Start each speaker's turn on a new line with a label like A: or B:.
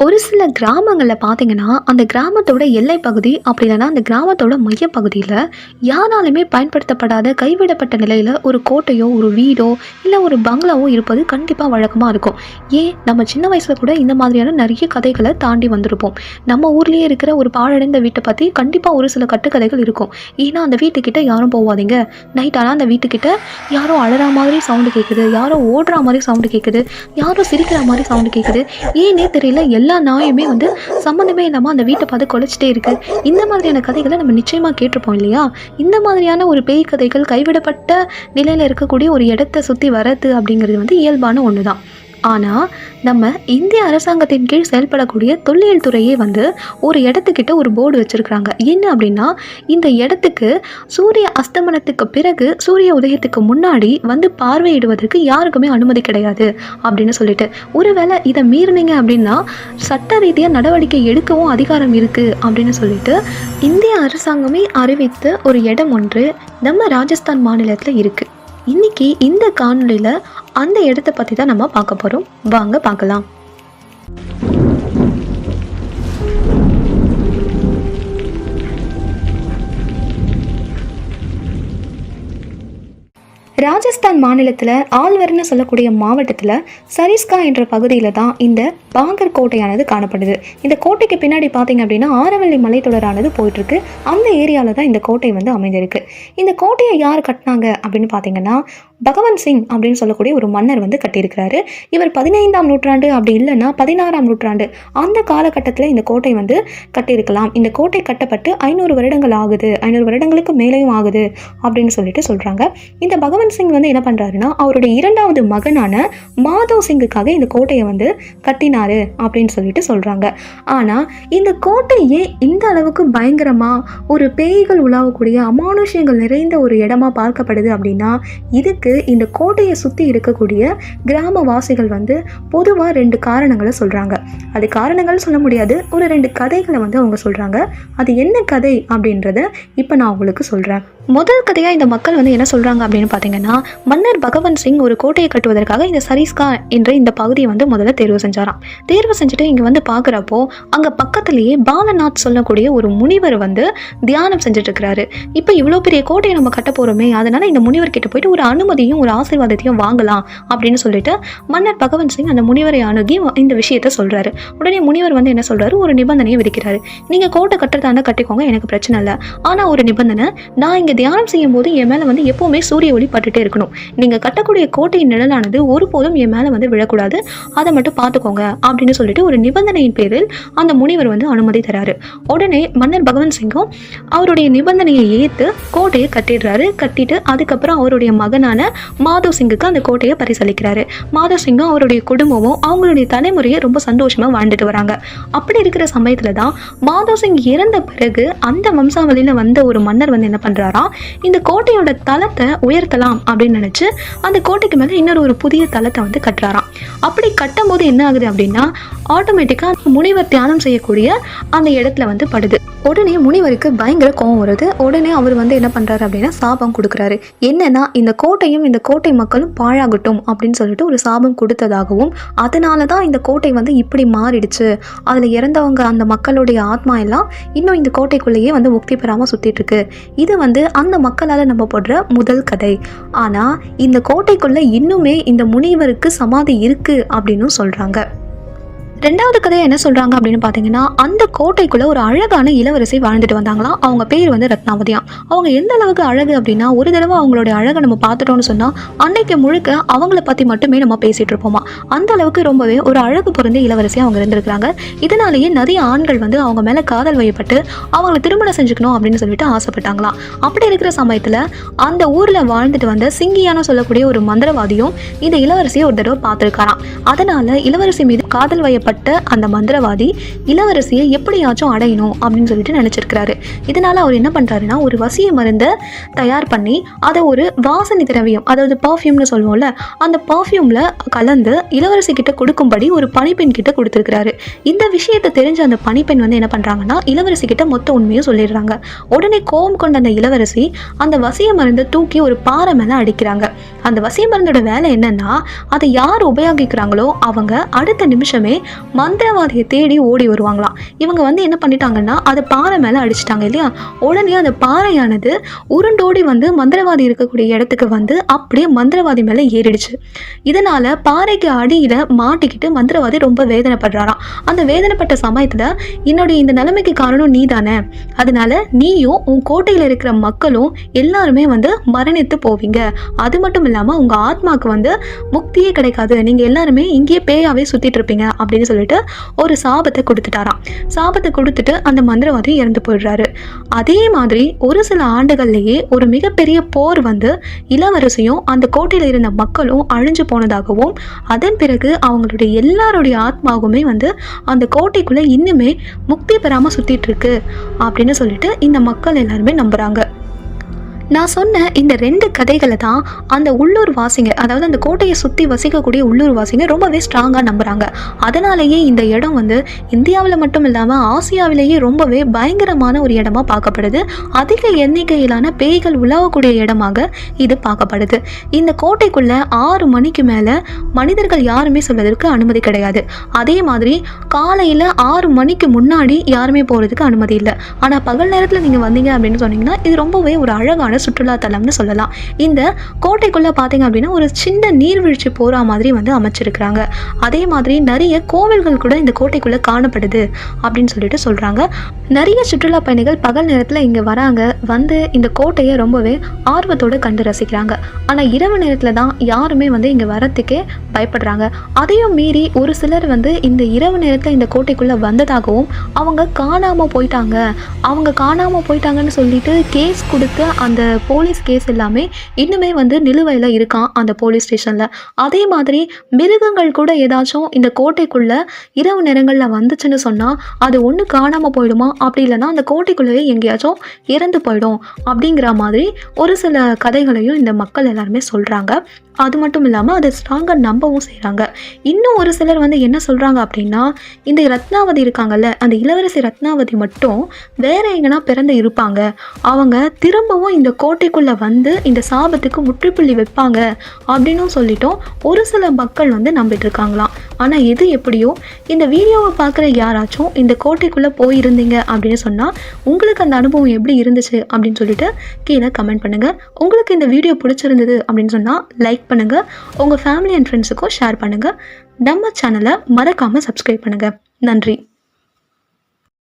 A: ஒரு சில கிராமங்களில் பார்த்தீங்கன்னா, அந்த கிராமத்தோட எல்லை பகுதி அப்படி இல்லைன்னா அந்த கிராமத்தோட மையப்பகுதியில் யாராலுமே பயன்படுத்தப்படாத கைவிடப்பட்ட நிலையில் ஒரு கோட்டையோ ஒரு வீடோ இல்லை ஒரு பங்களாவோ இருப்பது கண்டிப்பாக வழக்கமாக இருக்கும். ஏன் நம்ம சின்ன வயசில் கூட இந்த மாதிரியான நிறைய கதைகளை தாண்டி வந்திருப்போம். நம்ம ஊர்லேயே இருக்கிற ஒரு பாழடைந்த வீட்டை பற்றி கண்டிப்பாக ஒரு சில கட்டுக்கதைகள் இருக்கும். ஏன்னா அந்த வீட்டுக்கிட்ட யாரும் போவாதீங்க, நைட் ஆனால் அந்த வீட்டுக்கிட்ட யாரோ அழற மாதிரி சவுண்டு கேட்குது, யாரோ ஓடுற மாதிரி சவுண்டு கேட்குது, யாரோ சிரிக்கிற மாதிரி சவுண்டு கேட்குது, ஏன்னே தெரியல எல்லா நாயுமே சம்மந்தமே இல்லாமல் அந்த வீட்டை பார்த்து கொலைச்சிட்டே இருக்கு. இந்த மாதிரியான கதைகளை நம்ம நிச்சயமாக கேட்டிருப்போம் இல்லையா? இந்த மாதிரியான ஒரு பேய் கதைகள் கைவிடப்பட்ட நிலையில் இருக்கக்கூடிய ஒரு இடத்தை சுற்றி வரது அப்படிங்கிறது இயல்பான ஒன்று தான். ஆனால் நம்ம இந்திய அரசாங்கத்தின் கீழ் செயல்படக்கூடிய தொல்லியல் துறையே ஒரு இடத்துக்கிட்ட ஒரு போர்டு வச்சுருக்குறாங்க. என்ன அப்படின்னா, இந்த இடத்துக்கு சூரிய அஸ்தமனத்துக்கு பிறகு சூரிய உதயத்துக்கு முன்னாடி பார்வையிடுவதற்கு யாருக்குமே அனுமதி கிடையாது அப்படின்னு சொல்லிட்டு, ஒருவேளை இதை மீறினீங்க அப்படின்னா சட்ட ரீதியாக நடவடிக்கை எடுக்கவும் அதிகாரம் இருக்குது அப்படின்னு சொல்லிட்டு இந்திய அரசாங்கமே அறிவித்த ஒரு இடம் ஒன்று நம்ம ராஜஸ்தான் மாநிலத்தில் இருக்குது. இன்னைக்கு இந்த காணொலியில் அந்த இடத்தை பற்றி தான் நம்ம பார்க்க போகிறோம். வாங்க பார்க்கலாம். ராஜஸ்தான் மாநிலத்தில் ஆல்வர்னு சொல்லக்கூடிய மாவட்டத்தில் சரிஸ்கா என்ற பகுதியில் தான் இந்த பாங்கர் கோட்டையானது காணப்படுது. இந்த கோட்டைக்கு பின்னாடி பார்த்தீங்க அப்படின்னா ஆரவல்லி மலைத்தொடரானது போயிட்டுருக்கு. அந்த ஏரியாவில் தான் இந்த கோட்டை அமைந்திருக்கு. இந்த கோட்டையை யார் கட்டினாங்க அப்படின்னு பார்த்தீங்கன்னா, பகவந்த் சிங் அப்படின்னு சொல்லக்கூடிய ஒரு மன்னர் கட்டியிருக்கிறாரு. இவர் 15ஆம் நூற்றாண்டு அப்படி இல்லைன்னா 16ஆம் நூற்றாண்டு அந்த காலகட்டத்தில் இந்த கோட்டை கட்டியிருக்கலாம். இந்த கோட்டை கட்டப்பட்டு 500 வருடங்கள் ஆகுது, 500 வருடங்களுக்கு மேலேயும் ஆகுது அப்படின்னு சொல்லிட்டு சொல்கிறாங்க. இந்த பகவந்த் சிங் என்ன பண்ணுறாருன்னா, அவருடைய 2வது மகனான மாதவ் சிங்குக்காக இந்த கோட்டையை கட்டினாரு அப்படின்னு சொல்லிட்டு சொல்கிறாங்க. ஆனால் இந்த கோட்டையே இந்த அளவுக்கு பயங்கரமாக ஒரு பேய்கள் உலாவக்கூடிய அமானுஷ்யங்கள் நிறைந்த ஒரு இடமா பார்க்கப்படுது அப்படின்னா, இதுக்கு இந்த கோட்டையை சுற்றி இருக்கக்கூடிய கிராமவாசிகள் பொதுவாக 2 காரணங்களை சொல்கிறாங்க. அது காரணங்கள் சொல்ல முடியாது, ஒரு 2 கதைகளை அவங்க சொல்கிறாங்க. அது என்ன கதை அப்படின்றத இப்போ நான் உங்களுக்கு சொல்கிறேன். முதல் கதையாக இந்த மக்கள் என்ன சொல்கிறாங்க அப்படின்னு பார்த்தீங்கன்னா, மன்னர் பகவந்த் சிங் ஒரு கோட்டையை கட்டுவதற்காக இந்த சரிஸ்கா என்ற இந்த பகுதியை முதல்ல தேர்வு செஞ்சாராம். தேர்வு செஞ்சுட்டு இங்கே பார்க்குறப்போ அங்கே பக்கத்துலேயே பாலநாத் சொல்லக்கூடிய ஒரு முனிவர் தியானம் செஞ்சுட்டு இருக்கிறாரு. இப்போ இவ்வளோ பெரிய கோட்டையை நம்ம கட்ட போகிறோமே, அதனால் இந்த முனிவர் கிட்ட போயிட்டு ஒரு அனுமதியும் ஒரு ஆசீர்வாதத்தையும் வாங்கலாம் அப்படின்னு சொல்லிட்டு மன்னர் பகவந்த் சிங் அந்த முனிவரை அணுகி இந்த விஷயத்த சொல்கிறாரு. உடனே முனிவர் என்ன சொல்கிறாரு, ஒரு நிபந்தனையை விதிக்கிறாரு. நீங்கள் கோட்டை கட்டுறதா இருந்தால் கட்டிக்கோங்க, எனக்கு பிரச்சனை இல்லை. ஆனால் ஒரு நிபந்தனை, நான் இங்கே தியானம் செய்யும் போது என் மேலே எப்போவுமே சூரிய ஒளி பட்டுட்டே இருக்கணும். நீங்கள் கட்டக்கூடிய கோட்டையின் நிழலானது ஒருபோதும் என் மேலே விழக்கூடாது, அதை மட்டும் பார்த்துக்கோங்க அப்படின்னு சொல்லிட்டு ஒரு நிபந்தனையின் பேரில் அந்த முனிவர் அனுமதி தராரு. உடனே மன்னர் பகவந்த் சிங்கும் அவருடைய நிபந்தனையை ஏற்று கோட்டையை கட்டிடுறாரு. கட்டிட்டு அதுக்கப்புறம் அவருடைய மகனான மாதவ் சிங்குக்கு அந்த கோட்டையை பரிசளிக்கிறாரு. மாதவ் சிங்கும் அவருடைய குடும்பமும் அவங்களுடைய தலைமுறையை ரொம்ப சந்தோஷமா வாழ்ந்துட்டு வராங்க. அப்படி இருக்கிற சமயத்துல தான் மாதவ் சிங் இறந்த பிறகு அந்த வம்சாவளியில ஒரு மன்னர் என்ன பண்றாரா, இந்த கோட்டையோட தளத்தை உயர்த்தலாம் அப்படின்னு நினைச்சு அந்த கோட்டைக்கு மேல இன்னொரு புதிய தளத்தை கட்டுறாராம். அப்படி கட்டும் போது என்ன ஆகுது அப்படின்னா, ஆட்டோமேட்டிக்கா முனிவர் தியானம் செய்யக்கூடிய அந்த இடத்துல படுது. உடனே முனிவருக்கு பயங்கர கோபம் வருது. உடனே அவர் என்ன பண்றாரு அப்படின்னா சாபம் கொடுக்குறாரு. என்னன்னா, இந்த கோட்டையும் இந்த கோட்டை மக்களும் பாழாகட்டும் அப்படின்னு சொல்லிட்டு ஒரு சாபம் கொடுத்ததாகவும், அதனால தான் இந்த கோட்டை இப்படி மாறிடுச்சு, அதுல இறந்தவங்க அந்த மக்களுடைய ஆத்மா எல்லாம் இன்னும் இந்த கோட்டைக்குள்ளேயே முக்தி பெறாம சுத்திட்டு இருக்கு. இது அந்த மக்களால் நம்ம போடுற முதல் கதை. ஆனா இந்த கோட்டைக்குள்ள இன்னுமே இந்த முனிவருக்கு சமாதி இருக்கு அப்படின்னு சொல்றாங்க. 2வது கதையை என்ன சொல்கிறாங்க அப்படின்னு பார்த்தீங்கன்னா, அந்த கோட்டைக்குள்ளே ஒரு அழகான இளவரசி வாழ்ந்துட்டு வந்தாங்களாம். அவங்க பேர் ரத்னாவதியாம். அவங்க எந்த அளவுக்கு அழகு அப்படின்னா, ஒரு தடவை அவங்களுடைய அழகை நம்ம பார்த்துட்டோம்னு சொன்னால் அன்னைக்கு முழுக்க அவங்கள பற்றி மட்டுமே நம்ம பேசிகிட்டு இருப்போமா. அந்த அளவுக்கு ரொம்பவே ஒரு அழகு பொருந்திய இளவரசியாக அவங்க இருந்திருக்கிறாங்க. இதனாலேயே நிறைய ஆண்கள் அவங்க மேலே காதல் வயப்பட்டு அவங்கள திருமணம் செஞ்சுக்கணும் அப்படின்னு சொல்லிட்டு ஆசைப்பட்டாங்களாம். அப்படி இருக்கிற சமயத்தில் அந்த ஊரில் வாழ்ந்துட்டு வந்த சிங்கியான சொல்லக்கூடிய ஒரு மந்திரவாதியும் இந்த இளவரசியை ஒரு தடவை பார்த்துருக்காராம். அதனால் இளவரசி மீது காதல் வயப்பட்ட அந்த மந்திரவாதி இளவரசியை எப்படியாச்சும் அடையணும் அப்படின்னு சொல்லிட்டு நினைச்சிருக்கிறாரு. இதனால அவர் என்ன பண்றாருன்னா, ஒரு வசிய மருந்தை தயார் பண்ணி அதை ஒரு வாசனை திரவியம், அதாவது பர்ஃப்யூம்னு சொல்லுவோம்ல, அந்த பர்ஃப்யூம்ல கலந்து இளவரசி கிட்ட கொடுக்கும்படி ஒரு பணிப்பெண் கிட்ட கொடுத்துருக்கிறாரு. இந்த விஷயத்தை தெரிஞ்ச அந்த பணிப்பெண் என்ன பண்றாங்கன்னா, இளவரசி கிட்ட மொத்த உண்மையும் சொல்லிடுறாங்க. உடனே கோபம் கொண்ட அந்த இளவரசி அந்த வசிய மருந்தை தூக்கி ஒரு பாறை மேல அடிக்கிறாங்க. அந்த வசிய மருந்தோட வேலை என்னன்னா, அதை யார் உபயோகிக்கிறாங்களோ அவங்க அடுத்த நிமிஷமே மந்திரவாதியை தேடி ஓடி வருவாங்களாம். இவங்க வந்து என்ன பண்ணிட்டாங்கன்னா அதை பாறை மேலே அடிச்சிட்டாங்க இல்லையா. உடனே அந்த பாறையானது உருண்டோடி வந்து மந்திரவாதி இருக்கக்கூடிய இடத்துக்கு வந்து அப்படியே மந்திரவாதி மேலே ஏறிடுச்சு. இதனால் பாறைக்கு அடியில் மாட்டிக்கிட்டு மந்திரவாதி ரொம்ப வேதனைப்படுறாராம். அந்த வேதனைப்பட்ட சமயத்தில் என்னுடைய இந்த நிலைமைக்கு காரணம் நீ தானே, அதனால நீயும் உன் கோட்டையில் இருக்கிற மக்களும் எல்லாருமே வந்து மரணித்து போவீங்க, அது மட்டும் இல்லாமல் உங்கள் ஆத்மாவுக்கு வந்து முக்தியே கிடைக்காது, நீங்கள் எல்லாருமே இங்கேயே பேயாவே சுற்றிட்டு இருப்பீங்க அப்படின்னு சொல்லிட்டு ஒரு சாபத்தை கொடுத்துட்டாராம். சாபத்தை கொடுத்துட்டு அந்த மந்திரவாதி இறந்து போயிடுறாரு. அதே மாதிரி ஒரு சில ஆண்டுகள்லேயே ஒரு மிகப்பெரிய போர் வந்து இளவரசியும் அந்த கோட்டையில் இருந்த மக்களும் அழிஞ்சு போனதாகவும் அதன் பிறகு அவங்களுடைய எல்லாருடைய ஆத்மாவுமே வந்து அந்த கோட்டைக்குள்ளே இன்னுமே முக்தி பெறாமல் சுற்றிட்டு இருக்கு அப்படின்னு சொல்லிட்டு இந்த மக்கள் எல்லாருமே நம்புகிறாங்க. நான் சொன்ன இந்த 2 கதைகளை தான் அந்த உள்ளூர் வாசிங்க, அதாவது அந்த கோட்டையை சுற்றி வசிக்கக்கூடிய உள்ளூர் வாசிங்க ரொம்பவே ஸ்ட்ராங்காக நம்புகிறாங்க. அதனாலேயே இந்த இடம் வந்து இந்தியாவில் மட்டும் இல்லாமல் ஆசியாவிலேயே ரொம்பவே பயங்கரமான ஒரு இடமா பார்க்கப்படுது. அதிக எண்ணிக்கையிலான பேய்கள் உலாவக்கூடிய இடமாக இது பார்க்கப்படுது. இந்த கோட்டைக்குள்ளே 6 மணிக்கு மேலே மனிதர்கள் யாருமே செல்வதற்கு அனுமதி கிடையாது. அதே மாதிரி காலையில் 6 மணிக்கு முன்னாடி யாருமே போகிறதுக்கு அனுமதி இல்லை. ஆனால் பகல் நேரத்தில் நீங்கள் வந்தீங்க அப்படின்னு சொன்னீங்கன்னா இது ரொம்பவே ஒரு அழகான சுற்றுலாத்தலம்னு சொல்லலாம். இந்த கோட்டைக்குள்ள பார்த்தீங்க அப்படின்னா ஒரு சின்ன நீர்வீழ்ச்சி போற மாதிரி வந்து அமைச்சிருக்கிறாங்க. அதே மாதிரி நிறைய கோவில்கள் கூட இந்த கோட்டைக்குள்ள காணப்படுது அப்படின்னு சொல்லிட்டு சொல்றாங்க. நிறைய சுற்றுலா பயணிகள் பகல் நேரத்தில் இங்க வராங்க, வந்து இந்த கோட்டையை ரொம்பவே ஆர்வத்தோடு கண்டு ரசிக்கிறாங்க. ஆனால் இரவு நேரத்தில் தான் யாருமே வந்து இங்கே வரத்துக்கே பயப்படுறாங்க. அதையும் மீறி ஒரு சிலர் வந்து இந்த இரவு நேரத்தில் இந்த கோட்டைக்குள்ளே வந்ததாகவும் அவங்க காணாமல் போயிட்டாங்கன்னு சொல்லிட்டு கேஸ் கொடுத்த அந்த போலீஸ் கேஸ் எல்லாமே இன்னுமே வந்து நிலுவையில் இருக்கான் அந்த போலீஸ் ஸ்டேஷனில். அதே மாதிரி மிருகங்கள் கூட ஏதாச்சும் இந்த கோட்டைக்குள்ளே இரவு நேரங்களில் வந்துச்சுன்னு சொன்னால் அது ஒன்று காணாமல் போயிடுமா, அப்படி இல்லைன்னா அந்த கோட்டைக்குள்ளேயே எங்கேயாச்சும் இறந்து போயிடும் அப்படிங்கிற மாதிரி ஒரு சில கதைகளையும் இந்த மக்கள் எல்லாருமே சொல்கிறாங்க. அது மட்டும் இல்லாமல் அதை ஸ்ட்ராங்காக நம்பவும் செய்கிறாங்க. இன்னும் ஒரு சிலர் வந்து என்ன சொல்கிறாங்க அப்படின்னா, இந்த ரத்னாவதி இருக்காங்கல்ல, அந்த இளவரசி ரத்னாவதி மட்டும் வேற எங்கன்னா பிறந்து இருப்பாங்க, அவங்க திரும்பவும் இந்த கோட்டைக்குள்ளே வந்து இந்த சாபத்துக்கு முற்றுப்புள்ளி வைப்பாங்க அப்படின்னும் சொல்லிட்டோம் ஒரு சில மக்கள் வந்து நம்பிட்டு இருக்காங்களாம். ஆனால் எது எப்படியோ இந்த வீடியோவை பார்க்குற யாராச்சும் இந்த கோட்டைக்குள்ளே போயிருந்தீங்க அப்படின்னு சொன்னால் உங்களுக்கு அந்த அனுபவம் எப்படி இருந்துச்சு அப்படின்னு சொல்லிட்டு கீழே கமெண்ட் பண்ணுங்கள். உங்களுக்கு இந்த வீடியோ பிடிச்சிருந்தது அப்படின்னு சொன்னால் லைக் பண்ணுங்கள், உங்கள் ஃபேமிலி அண்ட் ஃப்ரெண்ட்ஸுக்கும் ஷேர் பண்ணுங்கள். நம்ம சேனலை மறக்காமல் சப்ஸ்கிரைப் பண்ணுங்கள். நன்றி.